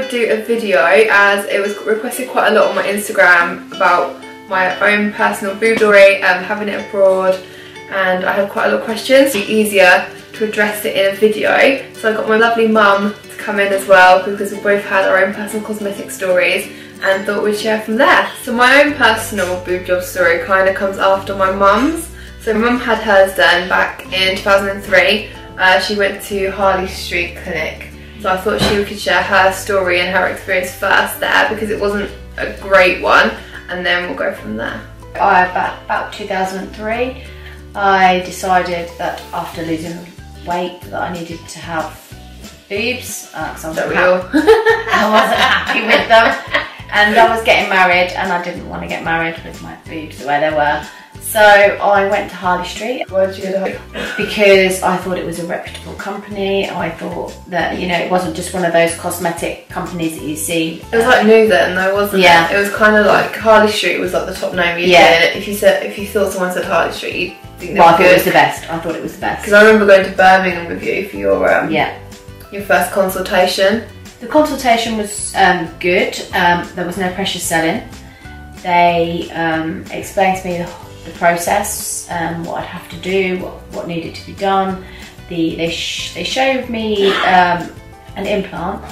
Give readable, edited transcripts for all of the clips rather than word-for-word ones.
to do a video as it was requested quite a lot on my Instagram about my own personal boob story, having it abroad, and I had quite a lot of questions. It'd be easier to address it in a video. So I got my lovely mum to come in as well because we both had our own personal cosmetic stories and thought we'd share from there. So my own personal boob job story kind of comes after my mum's. So my mum had hers done back in 2003. She went to Harley Street Clinic. So I thought she could share her story and her experience first there because it wasn't a great one, and then we'll go from there. About 2003, I decided that after losing weight that I needed to have boobs because I wasn't happy with them, and I was getting married and I didn't want to get married with my boobs the way they were. So I went to Harley Street. Why did you go to Harley? Because I thought it was a reputable company. I thought that, you know, it wasn't just one of those cosmetic companies that you see. It was like new then though, wasn't it? It was kind of like Harley Street was like the top name you'd hear. If you thought someone said Harley Street, you'd think they were I thought it was the best. I thought it was the best. Because I remember going to Birmingham with you for your first consultation. The consultation was good. There was no pressure selling. They explained to me the process, what I'd have to do, what needed to be done. They showed me an implant,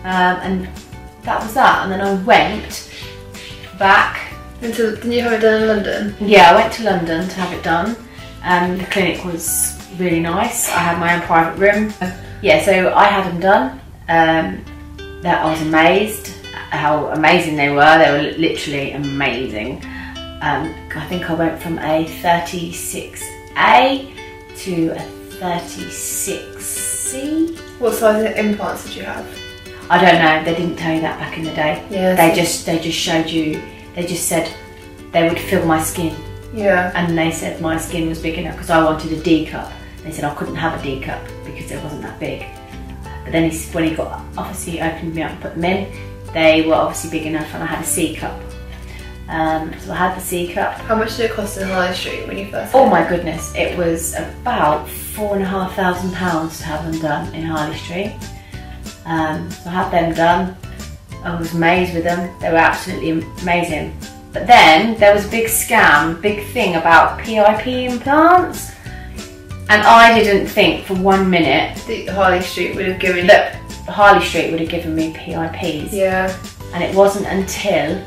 and that was that. And then I went back. Didn't you have it done in London? Yeah, I went to London to have it done. The clinic was really nice. I had my own private room. Yeah, so I had them done. That I was amazed how amazing they were. They were literally amazing. I think I went from a 36A to a 36C. What size of implants did you have? I don't know. They didn't tell you that back in the day. Yeah. They just showed you. They just said they would fill my skin. Yeah. And they said my skin was big enough because I wanted a D cup. They said I couldn't have a D cup because it wasn't that big. But then when he got obviously opened me up and put them in, they were obviously big enough, and I had a C cup. So I had the C cup. How much did it cost in Harley Street when you first? Oh my goodness, it was about £4,500 to have them done in Harley Street. So I had them done. I was amazed with them. They were absolutely amazing. But then there was a big scam, big thing about PIP implants, and I didn't think for 1 minute that Harley Street would have given me PIPs. Yeah. And it wasn't until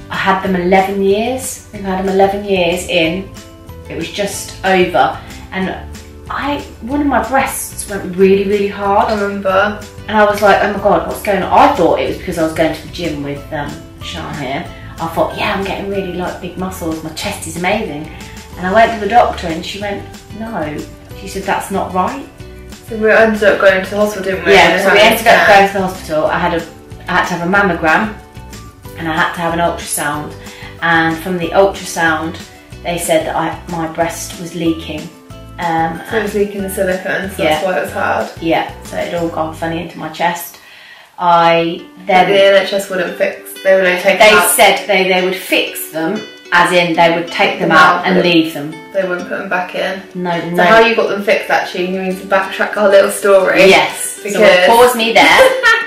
I had them 11 years. I think I had them 11 years in. It was just over, and one of my breasts went really, really hard. I remember. And I was like, oh my god, what's going on? I thought it was because I was going to the gym with Sean here. I thought, yeah, I'm getting really like big muscles. My chest is amazing. And I went to the doctor, and she went, no. She said that's not right. So we ended up going to the hospital, didn't we? Yeah. So we ended up going to the hospital. I had to have a mammogram. And I had to have an ultrasound, and from the ultrasound they said that my breast was leaking. So it was leaking the silicone, so that's why it was hard. Yeah, so it all gone funny into my chest. But the NHS wouldn't fix, they would only take them out. They said they would fix them, as in they would take them out and leave them. They wouldn't put them back in. No. So how you got them fixed, actually, you need to backtrack our little story. Yes, because so pause me there.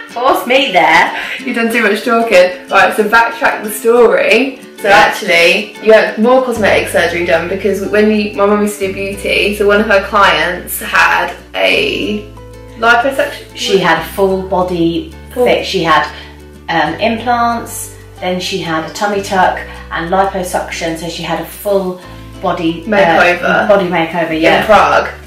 Pause me there. You've done too much talking. Right, so backtrack the story. So actually, you had more cosmetic surgery done because when my mum used to do beauty, so one of her clients had a liposuction. She had a full body fix. She had implants, then she had a tummy tuck and liposuction, so she had a full body makeover, yeah.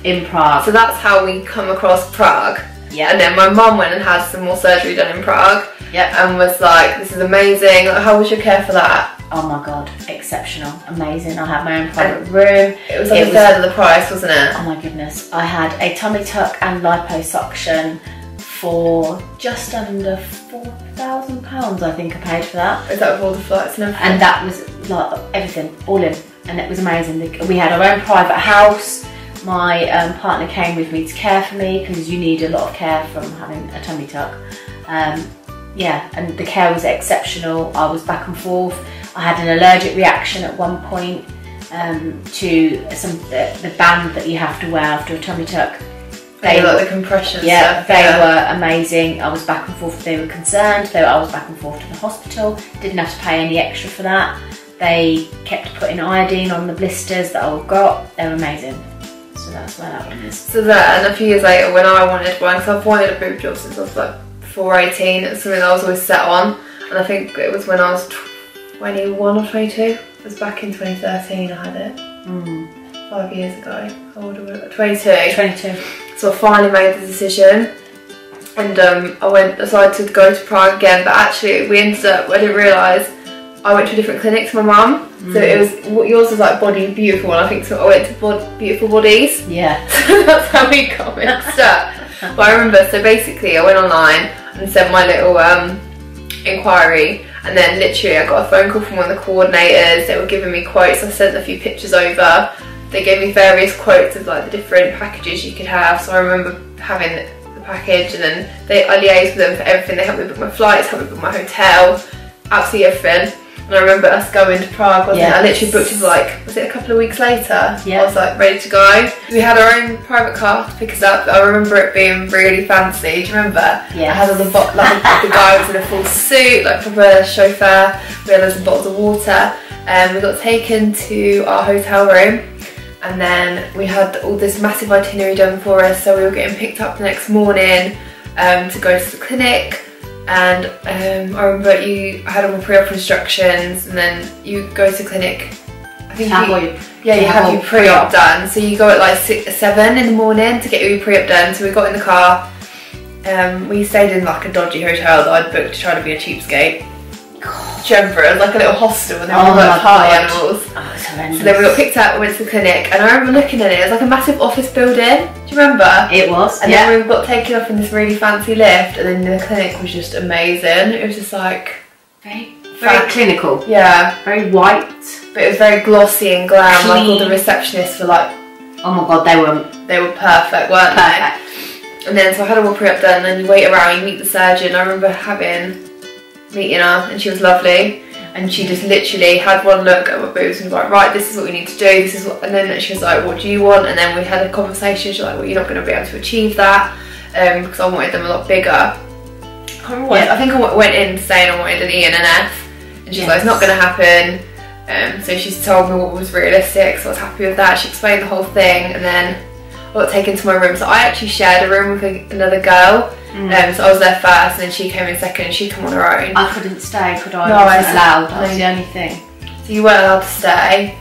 In Prague. So that's how we come across Prague. Yeah. And then my mum went and had some more surgery done in Prague. Yeah. And was like, this is amazing. Like, how was your care for that? Oh my god, exceptional, amazing. I had my own private room. It was like a third of the price, wasn't it? Oh my goodness. I had a tummy tuck and liposuction for just under £4,000, I think I paid for that. Is that with all the flights and everything? And that was like everything, all in. And it was amazing. We had our own private house. My partner came with me to care for me because you need a lot of care from having a tummy tuck. Yeah, and the care was exceptional. I was back and forth. I had an allergic reaction at one point to the band that you have to wear after a tummy tuck. They like the compression yeah, stuff. they were amazing. I was back and forth if they were concerned. I was back and forth to the hospital. Didn't have to pay any extra for that. They kept putting iodine on the blisters that I've got. They were amazing. So that's where that one is. So that, and a few years later when I wanted one, because I've wanted a boob job since I was like 18, it's something that I was always set on. And I think it was when I was 21 or 22. It was back in 2013 I had it. 5 years ago. How old was I? 22. 22. So I finally made the decision. And I decided to go to Prague again, but actually we ended up, I didn't realise, I went to a different clinic to my mum. So it was, yours was like Body Beautiful, and I think so I went to Beautiful Bodies. Yeah. So that's how we got mixed up. But I remember, so basically I went online and sent my little inquiry, and then literally I got a phone call from one of the coordinators. They were giving me quotes. I sent a few pictures over. They gave me various quotes of like the different packages you could have. So I remember having the package, and then I liaised with them for everything. They helped me book my flights, helped me book my hotel, absolutely everything. And I remember us going to Prague, wasn't it? I literally booked it for like, was it a couple of weeks later? Yeah. I was like ready to go. We had our own private car to pick us up. I remember it being really fancy. Do you remember? Yeah. I had all the the guy was in a full suit, like proper chauffeur. We had loads of bottles of water. And we got taken to our hotel room. And then we had all this massive itinerary done for us. So we were getting picked up the next morning to go to the clinic. And I remember you had all the pre-op instructions, and then you go to clinic. I think you have your pre-op done. So you go at like 7 in the morning to get your pre-op done. So we got in the car. We stayed in like a dodgy hotel that I'd booked to try to be a cheapskate. Do you remember? It was like a little hostel, and then we were like party animals. Oh, it's horrendous. So then we got picked up and went to the clinic, and I remember looking at it. It was like a massive office building. Do you remember? It was. And then we got taken off in this really fancy lift, and then the clinic was just amazing. It was just like very clinical. Yeah. Very white. But it was very glossy and glam. Like all the receptionists were like, oh my god, they were perfect, weren't they? And then so I had all my pre-op done, and then you wait around, you meet the surgeon. I remember meeting her, and she was lovely, and she just literally had one look at my boobs and was like, right, this is what we need to do, this is what, and then she was like, what do you want? And then we had a conversation. She was like, well, you're not going to be able to achieve that, because I wanted them a lot bigger. I think I went in saying I wanted an E and an F, and she was like, it's not going to happen. So she's told me what was realistic, so I was happy with that. She explained the whole thing, and then I got taken to my room. So I actually shared a room with another girl. So I was there first, and then she came in second, and she'd come on her own. I couldn't stay, could I? No, I wasn't allowed. That was the only thing. So you weren't allowed to stay?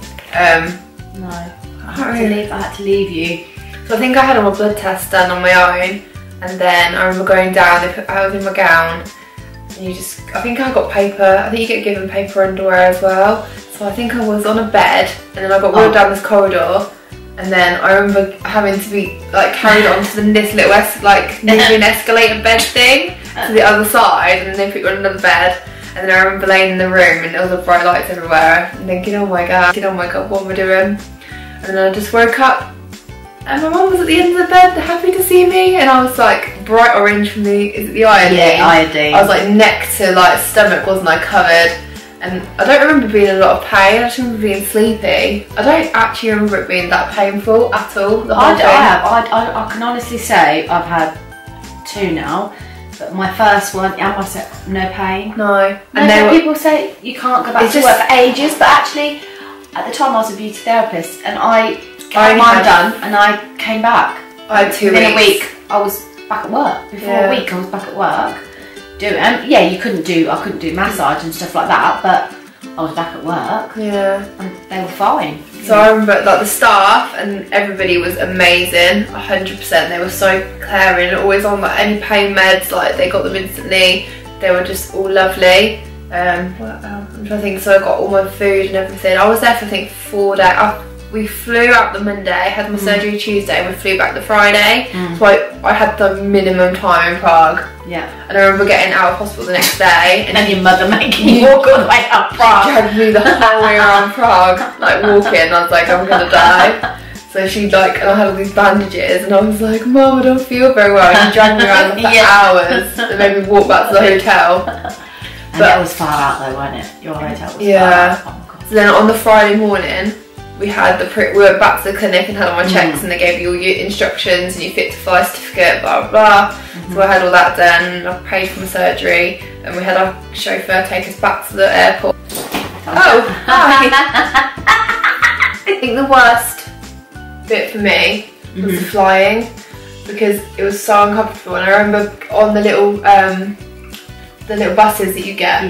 No. I had to leave you. So I think I had all my blood tests done on my own, and then I remember going down, I was in my gown, and I think I got paper, I think you get given paper underwear as well. So I think I was on a bed, and then I got wheeled down this corridor. And then I remember having to be like carried onto this little moving escalator bed thing to the other side, and then they put you on another bed. And then I remember laying in the room, and there was bright lights everywhere, and thinking, oh my god, what am I doing? And then I just woke up, and my mum was at the end of the bed, happy to see me, and I was like bright orange from the iodine. Yeah, iodine. I was like neck to like stomach, wasn't I, covered. And I don't remember being in a lot of pain. I just remember being sleepy. I don't actually remember it being that painful at all. I can honestly say I've had 2 now, but my first one, no pain. No. And people say you can't go back to work for ages, but actually, at the time I was a beauty therapist, and I had mine done, and I came back. I had 2 weeks. Within a week, I was back at work. Before a week, I was back at work. I couldn't do massage and stuff like that, but I was back at work. Yeah. And they were fine. So I remember like the staff and everybody was amazing, 100%. They were so caring, always on like any pain meds, like they got them instantly. They were just all lovely. What else? I'm trying to think. So I got all my food and everything. I was there for I think 4 days. We flew out the Monday, had my surgery Tuesday, and we flew back the Friday. So I had the minimum time in Prague. Yeah. And I remember getting out of hospital the next day. And your mother making you walk all the way up Prague. She dragged me the whole way around Prague, like walking. I was like, I'm gonna die. So she and I had all these bandages, and I was like, Mum, I don't feel very well. And she dragged me around for hours and made me walk back to the hotel. And that was far out though, wasn't it? Your hotel was far out. Oh my God. So then on the Friday morning, we went back to the clinic and had all my checks, and they gave you all your instructions and your fit to fly certificate, blah blah blah. So I had all that done, and I paid for my surgery, and we had our chauffeur take us back to the airport. Oh, hi. I think the worst bit for me was the flying, because it was so uncomfortable. And I remember on the little buses that you get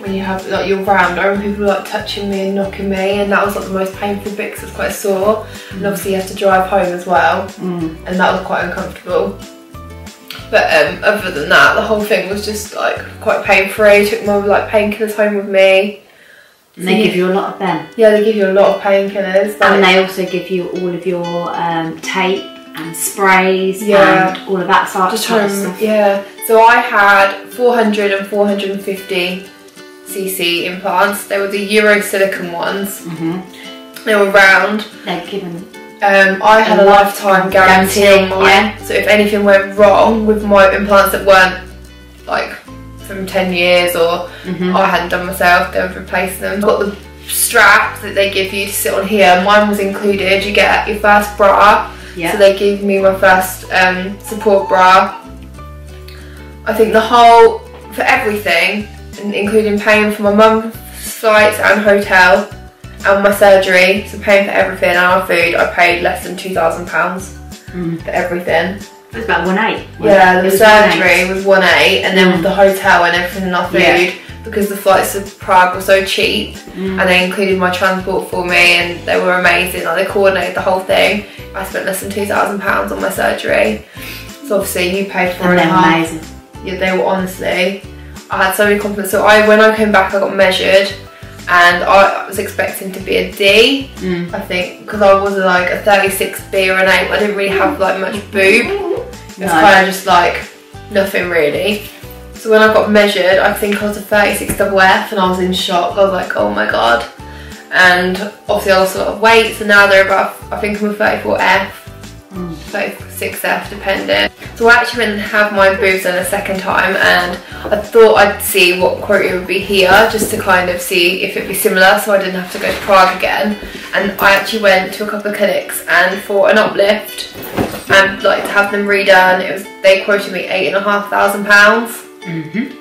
when you have like your round, I remember people like touching me and knocking me, and that was like the most painful bit because it was quite sore. And obviously you have to drive home as well, and that was quite uncomfortable. But other than that, the whole thing was just like quite pain-free. Took my like painkillers home with me. And they give you a lot of them. Yeah, they give you a lot of painkillers. And they also give you all of your tape and sprays and all of that sort of stuff. Yeah, so I had 400 and 450cc implants. They were the Euro silicone ones. They were round. They're given. I had a lifetime guarantee on mine. So if anything went wrong with my implants that weren't like from 10 years or I hadn't done myself, they would replace them. I've got the strap that they give you to sit on here. Mine was included. You get your first bra. So they gave me my first support bra. I think for everything, including paying for my mum's flights and hotel and my surgery, so paying for everything and our food, I paid less than £2,000 for everything. It was about 1.8. Yeah, the surgery was 1.8, and then with the hotel and everything and our food, because the flights to Prague were so cheap, and they included my transport for me, and they were amazing. Like, they coordinated the whole thing. I spent less than £2,000 on my surgery. So obviously you paid for it. Amazing. Yeah, they were, honestly, I had so many compliments. So when I came back, I got measured, and I was expecting to be a D, I think, because I was like a 36B or an 8. I didn't really have like much boob. It was kind of just like nothing really. So when I got measured, I think I was a 36FF, and I was in shock. I was like, oh my god. And obviously I lost a lot of weight, so now they're about, I think I'm a 34F, 36F depending. So I actually went and have my boobs done a second time, and I thought I'd see what quality would be here, just to kind of see if it'd be similar, so I didn't have to go to Prague again. And I actually went to a couple of clinics, and for an uplift and like to have them redone, they quoted me £8,500,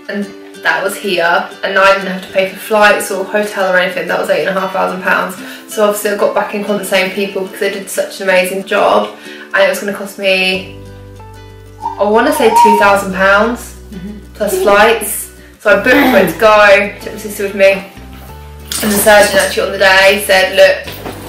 and that was here, and I didn't have to pay for flights or hotel or anything. That was £8,500. So obviously I got back in contact with the same people because they did such an amazing job, and it was going to cost me, I want to say £2,000 plus flights. So I booked where to go, took my sister with me, and the surgeon actually on the day said, look,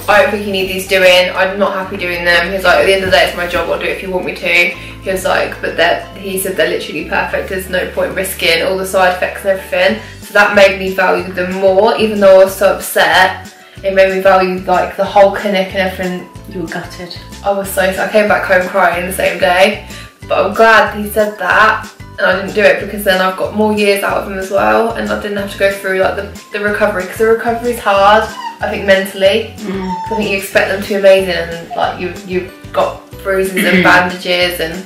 I don't think you need these doing, I'm not happy doing them. He was like, at the end of the day it's my job, I'll do it if you want me to. He was like, but he said they're literally perfect, there's no point risking all the side effects and everything. So that made me value them more, even though I was so upset. It made me value like the whole clinic and everything. You were gutted. I was so sad. I came back home crying the same day. But I'm glad he said that, and I didn't do it, because then I've got more years out of him as well, and I didn't have to go through like the recovery, because the recovery is hard, I think, mentally. I think you expect them to be amazing, and like you've got bruises and bandages, and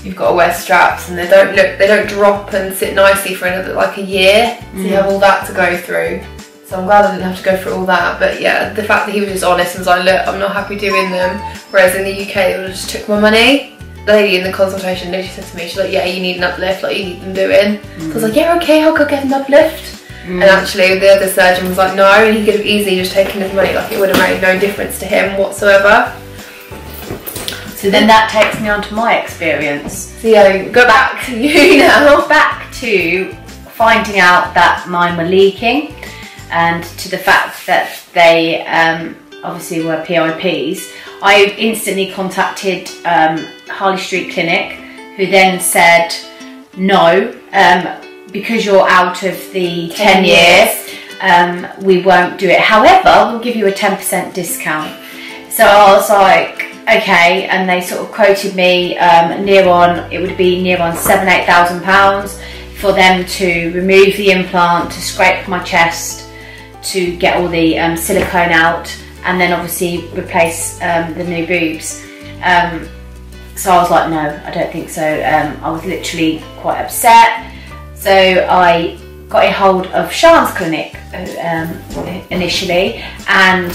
you've got to wear straps, and they don't drop and sit nicely for another like a year. So you have all that to go through. So I'm glad I didn't have to go through all that. But yeah, the fact that he was just honest and was like, look, I'm not happy doing them. Whereas in the UK, they would have just took my money. The lady in the consultation literally said to me, she's like, yeah, you need an uplift, like you need them doing. So I was like, yeah, okay, I'll go get an uplift. And actually the other surgeon was like, no, and he could have easily just taken his money, like it would have made no difference to him whatsoever. So then that takes me on to my experience. So yeah, go back to you now. Back to finding out that mine were leaking, and to the fact that they obviously were PIPs. I instantly contacted Harley Street Clinic, who then said, no, because you're out of the 10 years, we won't do it. However, we'll give you a 10% discount. So I was like, okay, and they sort of quoted me it would be near on £7,000-8,000 for them to remove the implant, to scrape my chest, to get all the silicone out, and then obviously replace the new boobs. So I was like, no, I don't think so. I was literally quite upset. So I got a hold of Sean's clinic initially, and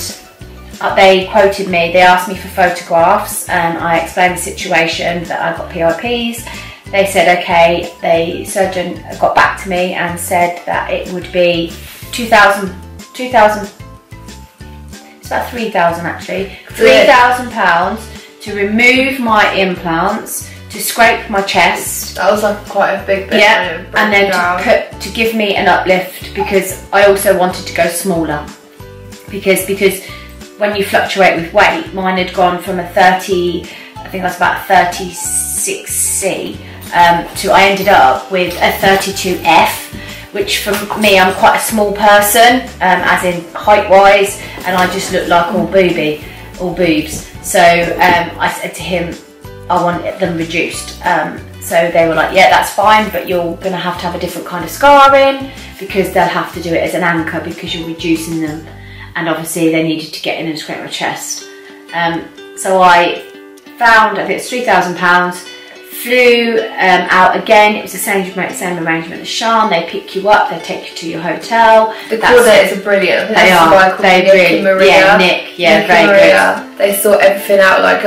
they quoted me, they asked me for photographs, and I explained the situation, that I got PIPs. They said okay, the surgeon got back to me and said that it would be 2,000, it's about 3,000 actually, £3,000 to remove my implants, to scrape my chest. That was like quite a big bit. Yeah, and then to give me an uplift, because I also wanted to go smaller. Because when you fluctuate with weight, mine had gone from a 30, I think that's about 36C, to I ended up with a 32F, which for me, I'm quite a small person, as in height-wise, and I just look like all boobs. So I said to him, I want them reduced. So they were like, yeah, that's fine, but you're going to have a different kind of scarring, because they'll have to do it as an anchor because you're reducing them. And obviously they needed to get in and scrape my chest. So I found, I think it's £3,000, flew out again. It was the same arrangement as Sean. They pick you up, they take you to your hotel. The coordinators are brilliant. They are. They really, yeah, Nick, very good. They sort everything out. Like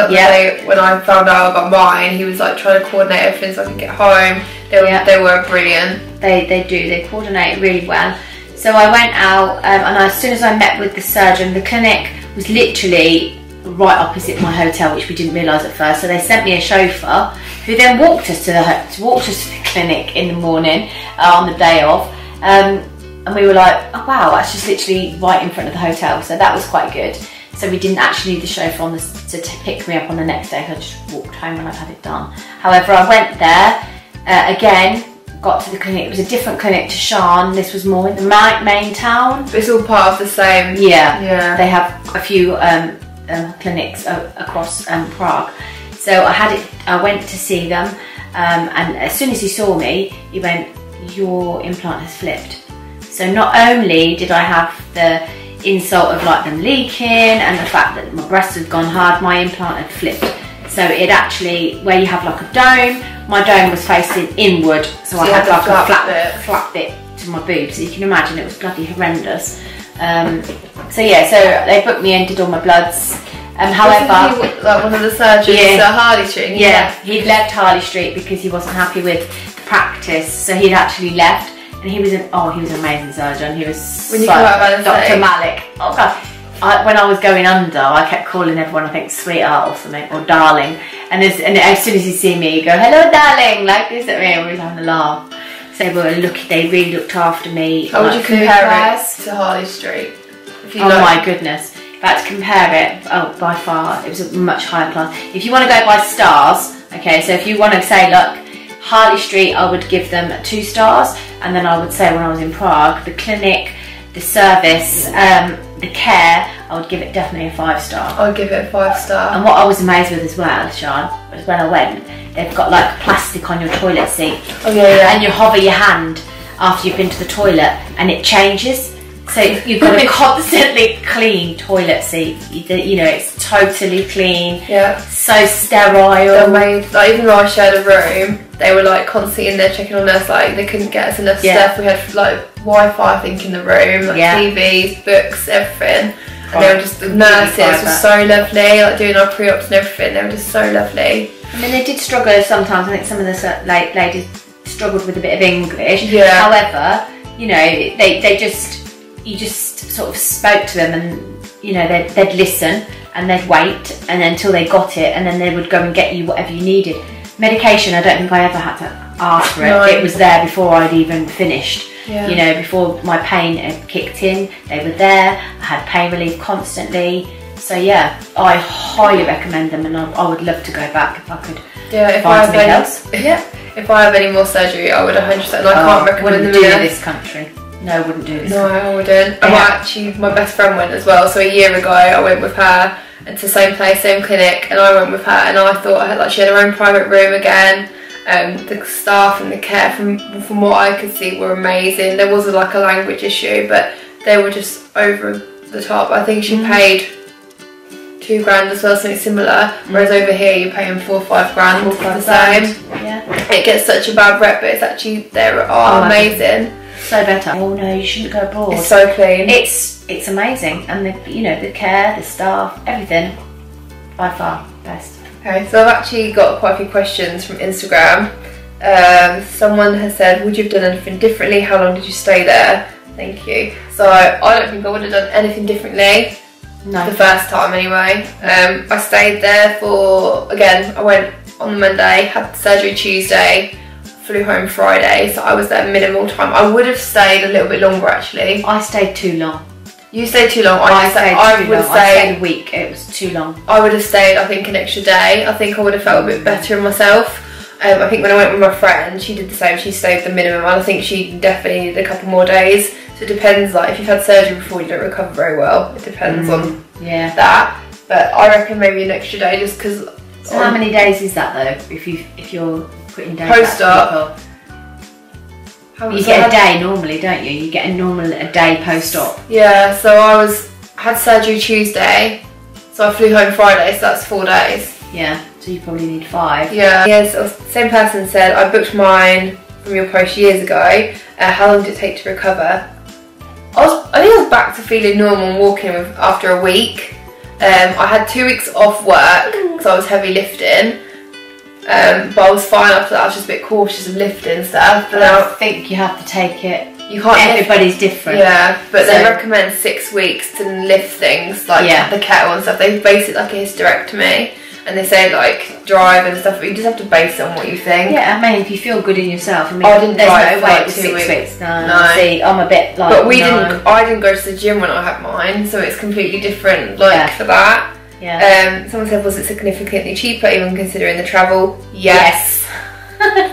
when I found out about mine, he was like trying to coordinate everything so I could get home. They were brilliant. They do. They coordinate really well. So I went out, and as soon as I met with the surgeon, the clinic was literally right opposite my hotel, which we didn't realise at first. So they sent me a chauffeur, who then walked us to the clinic in the morning on the day off, and we were like, oh wow, that's just literally right in front of the hotel. So that was quite good. So we didn't actually need the chauffeur to pick me up on the next day. I just walked home when I'd had it done. However, I went there again. Got to the clinic. It was a different clinic to Sean. This was more in the main town. But it's all part of the same. Yeah. They have a few clinics across Prague. So I went to see them, and as soon as he saw me, he went, "Your implant has flipped." So not only did I have the insult of like them leaking and the fact that my breasts had gone hard, my implant had flipped. So it actually, where you have like a dome, my dome was facing inward, so I had like a flat bit to my boob. So you can imagine it was bloody horrendous. So yeah, so they booked me in, did all my bloods. However, like one of the surgeons at Harley Street. Yeah, he'd left Harley Street because he wasn't happy with the practice, so he'd actually left. And he was an amazing surgeon. He was when you come out of Dr. Malik. Oh god. When I was going under, I kept calling everyone, I think, sweetheart or something, or darling. And as soon as you see me, you go, hello, darling, like this at me, and we was having a laugh. So they really looked after me. How would you compare it to Harley Street? Oh my goodness. If I had to compare it, by far, it was a much higher class. If you want to go by stars, okay, so if you want to say, look, Harley Street, I would give them 2 stars. And then I would say when I was in Prague, the clinic, the service, the care, I would give it definitely a 5-star. I would give it a 5-star. And what I was amazed with as well, Sean, was when I went, they've got like plastic on your toilet seat. Oh yeah. And you hover your hand after you've been to the toilet and it changes. So you've got a constantly clean toilet seat. You know, it's totally clean. Yeah. So sterile. They're made, like, even though I shared a room, they were like constantly in there checking on us. Like they couldn't get us enough stuff. We had like Wi-Fi, I think, in the room, like TVs, books, everything. And they were just, the nurses were so lovely, like doing our pre-ops and everything. They were just so lovely. I mean, they did struggle sometimes. I think some of the ladies struggled with a bit of English. Yeah. However, you know, you just sort of spoke to them, and you know, they'd listen and they'd wait, and then until they got it, and then they would go and get you whatever you needed. Medication, I don't think I ever had to ask for it. No. It was there before I'd even finished. Yeah. You know, before my pain had kicked in, they were there. I had pain relief constantly. So yeah, I highly recommend them, and I would love to go back if I could find something else. Yeah, if I have any more surgery, I would 100%. And I can't recommend them in this country. No, I wouldn't do this. No, I wouldn't. Yeah. Actually, my best friend went as well. So a year ago, I went with her to the same place, same clinic, and I went with her, and I thought she had her own private room again. The staff and the care, from what I could see, were amazing. There was like a language issue, but they were just over the top. I think she paid $2 grand as well, something similar. Whereas over here, you're paying $4 or $5 grand for the same. Yeah. It gets such a bad rep, but it's actually, they are amazing. So better. Oh no, you shouldn't go abroad. It's so clean. It's it's amazing, and the care, the staff, everything, by far best. Okay, so I've actually got quite a few questions from Instagram. Someone has said, would you have done anything differently? How long did you stay there? Thank you. So I don't think I would have done anything differently. No. The first time anyway. I stayed there for, again, I went on the Monday, had surgery Tuesday, flew home Friday, so I was there minimal time. I would have stayed a little bit longer actually. I stayed too long. You stayed too long. I stayed a week. It was too long. I would have stayed, I think, an extra day. I think I would have felt a bit better in myself. I think when I went with my friend, she did the same. She stayed the minimum, and I think she definitely needed a couple more days. So it depends, like if you've had surgery before, you don't recover very well. It depends on that. But I reckon maybe an extra day, just because. So how many days is that though? If you're putting days post-op. You get a day normally, don't you? You get a day post-op. Yeah. So I had surgery Tuesday, so I flew home Friday. So that's 4 days. Yeah. So you probably need 5. Yeah. Yes. Same person said I booked mine from your post years ago. How long did it take to recover? I think I was back to feeling normal and walking after a week. I had 2 weeks off work because I was heavy lifting, but I was fine after that. I was just a bit cautious of lifting and stuff. But I think you have to take it. You can't. Everybody's different. Yeah, but they recommend 6 weeks to lift things like the kettle and stuff. They base it like a hysterectomy. And they say like drive and stuff, but you just have to base it on what you think. Yeah, I mean if you feel good in yourself. I mean, I didn't drive no for way like 2 2 weeks. No. See, I'm a bit like. But I didn't go to the gym when I had mine, so it's completely different. Like for that. Yeah. Someone said, was it significantly cheaper, even considering the travel? Yes.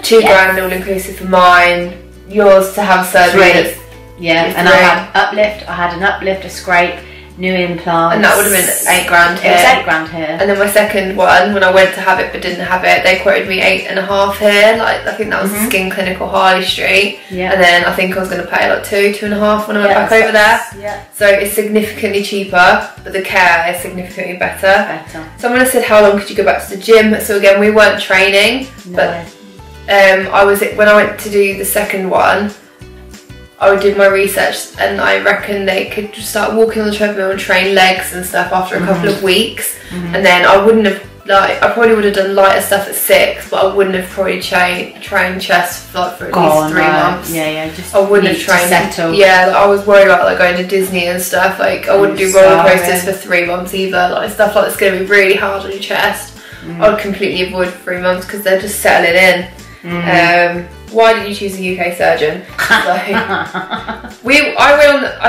2 grand all inclusive for mine. Yours to have surgery. 3. Yeah, and I had uplift. I had an uplift, a scrape, new implants, and that would have been 8 grand here. It was 8 grand here. And then my second one, when I went to have it but didn't have it, they quoted me 8.5 here. Like I think that was the Skin Clinic or Harley Street. Yeah. And then I think I was going to pay like 2.5 when I went back over there. Yeah. So it's significantly cheaper, but the care is significantly better. Someone has said, how long could you go back to the gym? So again, we weren't training, but when I went to do the second one, I did my research, and I reckon they could just start walking on the treadmill and train legs and stuff after a couple of weeks. And then I wouldn't have, I probably would have done lighter stuff at 6, but I wouldn't have probably trained chest for at least 3 months. Yeah, just I wouldn't have trained. Settle. Yeah, I was worried about going to Disney and stuff. Like I wouldn't do roller coasters for 3 months either. Like stuff like that's going to be really hard on your chest. I would completely avoid 3 months because they're just settling in. Why did you choose a UK surgeon? I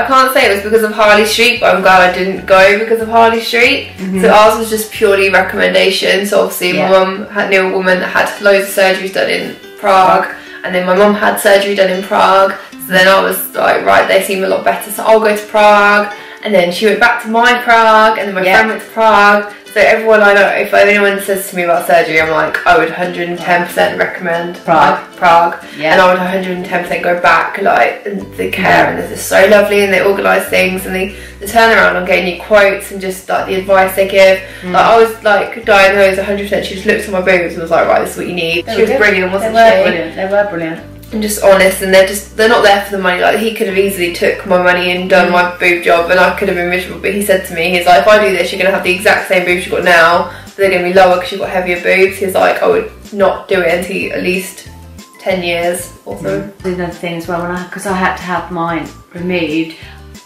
can't say it was because of Harley Street, but I'm glad I didn't go because of Harley Street. So ours was just purely recommendation. So obviously my mum knew a woman that had loads of surgeries done in Prague, and then my mum had surgery done in Prague. So then I was like, right, they seem a lot better, so I'll go to Prague. And then she went back to my Prague, and then my friend went to Prague. So everyone I know, if anyone says to me about surgery, I'm like, I would 110% recommend Prague. Yeah. And I would 110% go back. Like, and the care and this is so lovely, and they organise things, and the turnaround on getting you quotes and just like the advice they give. Like I was like diagnosed 100%. She just looked at my boobs and was like, right, this is what you need. She was brilliant, wasn't she? They were brilliant. And just honest, and they're not there for the money. Like he could have easily took my money and done my boob job, and I could have been miserable, but he said to me, he's like, if I do this, you're going to have the exact same boobs you've got now, but they're going to be lower because you've got heavier boobs. He's like, I would not do it until at least 10 years or so. Another thing as well, because I had to have mine removed,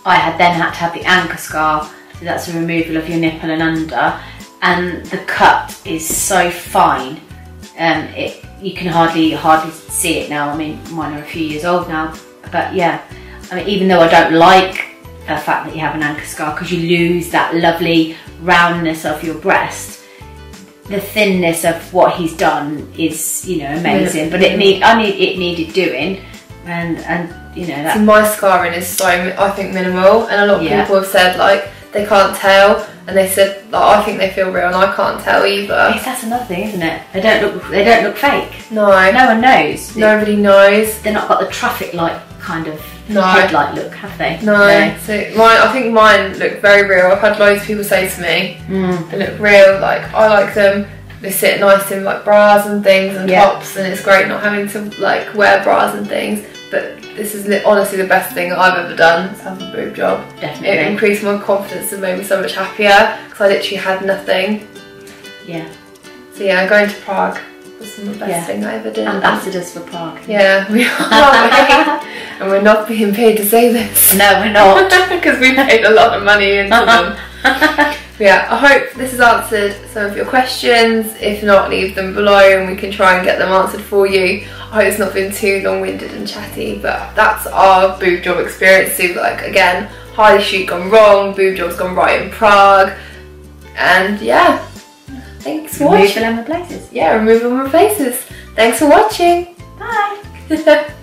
I then had to have the anchor scar, so that's a removal of your nipple and under, and the cut is so fine, you can hardly see it now. I mean, mine are a few years old now, but yeah, I mean, even though I don't like the fact that you have an anchor scar because you lose that lovely roundness of your breast, the thinness of what he's done is, you know, amazing. But it needed doing, and you know that. See, my scarring is so, I think, minimal, and a lot of people have said like they can't tell. And they said, like, I think they feel real, and I can't tell either. Yes, that's another thing, isn't it? They don't look fake. No. No one knows. Nobody knows. They're not got the traffic light kind of headlight look, have they? No. So I think mine look very real. I've had loads of people say to me, they look real. Like I like them. They sit nice in like bras and things and tops, and it's great not having to like wear bras and things. but this is honestly the best thing I've ever done, is have a boob job. Definitely. It increased my confidence and made me so much happier, because I literally had nothing. Yeah. So yeah, going to Prague was the best thing I ever did. Ambassadors for Prague. Yeah, we are. And we're not being paid to say this. No, we're not. Because we paid a lot of money into them. Yeah, I hope this has answered some of your questions. If not, leave them below and we can try and get them answered for you. I hope it's not been too long-winded and chatty, but that's our boob job experience. So like, again, Harley shoot gone wrong, boob job's gone right in Prague. And yeah, thanks for watching. Remove them in places. Yeah, remove them in places. Thanks for watching. Bye.